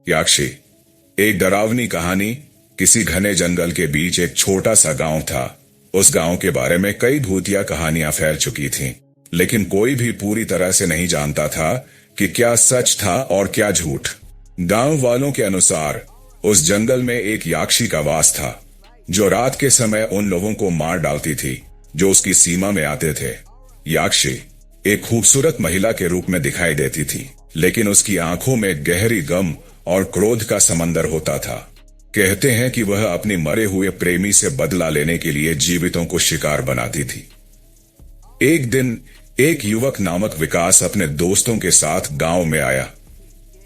याक्षी। एक डरावनी कहानी। किसी घने जंगल के बीच एक छोटा सा गांव था। उस गांव के बारे में कई भूतिया कहानियां फैल चुकी थीं, लेकिन कोई भी पूरी तरह से नहीं जानता था कि क्या सच था और क्या झूठ। गांव वालों के अनुसार उस जंगल में एक याक्षी का वास था, जो रात के समय उन लोगों को मार डालती थी जो उसकी सीमा में आते थे। याक्षी एक खूबसूरत महिला के रूप में दिखाई देती थी, लेकिन उसकी आंखों में गहरी गम और क्रोध का समंदर होता था। कहते हैं कि वह अपने मरे हुए प्रेमी से बदला लेने के लिए जीवितों को शिकार बनाती थी। एक दिन एक युवक नामक विकास अपने दोस्तों के साथ गांव में आया।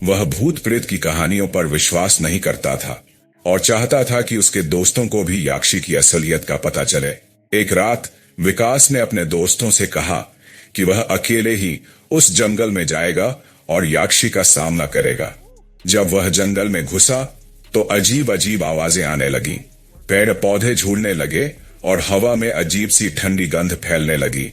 वह भूत प्रेत की कहानियों पर विश्वास नहीं करता था और चाहता था कि उसके दोस्तों को भी याक्षी की असलियत का पता चले। एक रात विकास ने अपने दोस्तों से कहा कि वह अकेले ही उस जंगल में जाएगा और याक्षी का सामना करेगा। जब वह जंगल में घुसा तो अजीब अजीब आवाजें आने लगी, पेड़ पौधे झूलने लगे और हवा में अजीब सी ठंडी गंध फैलने लगी।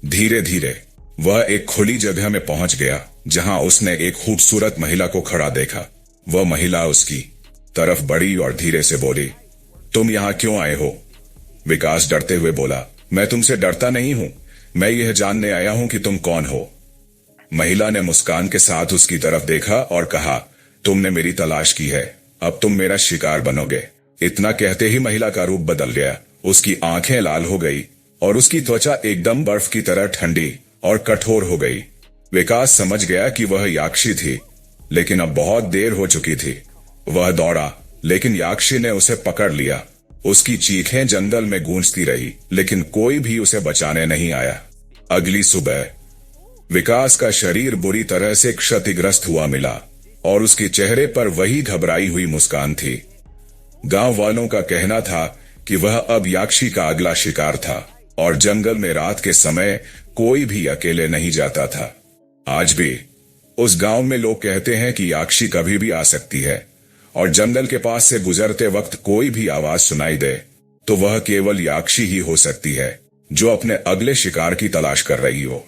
धीरे धीरे वह एक खुली जगह में पहुंच गया, जहां उसने एक खूबसूरत महिला को खड़ा देखा। वह महिला उसकी तरफ बढ़ी और धीरे से बोली, तुम यहां क्यों आए हो? विकास डरते हुए बोला, मैं तुमसे डरता नहीं हूं, मैं यह जानने आया हूं कि तुम कौन हो। महिला ने मुस्कान के साथ उसकी तरफ देखा और कहा, तुमने मेरी तलाश की है, अब तुम मेरा शिकार बनोगे। इतना कहते ही महिला का रूप बदल गया। उसकी आंखें लाल हो गई और उसकी त्वचा एकदम बर्फ की तरह ठंडी और कठोर हो गई। विकास समझ गया कि वह याक्षी थी, लेकिन अब बहुत देर हो चुकी थी। वह दौड़ा, लेकिन याक्षी ने उसे पकड़ लिया। उसकी चीखें जंगल में गूंजती रही, लेकिन कोई भी उसे बचाने नहीं आया। अगली सुबह विकास का शरीर बुरी तरह से क्षतिग्रस्त हुआ मिला और उसके चेहरे पर वही घबराई हुई मुस्कान थी। गांव वालों का कहना था कि वह अब याक्षी का अगला शिकार था और जंगल में रात के समय कोई भी अकेले नहीं जाता था। आज भी उस गांव में लोग कहते हैं कि याक्षी कभी भी आ सकती है और जंगल के पास से गुजरते वक्त कोई भी आवाज सुनाई दे तो वह केवल याक्षी ही हो सकती है, जो अपने अगले शिकार की तलाश कर रही हो।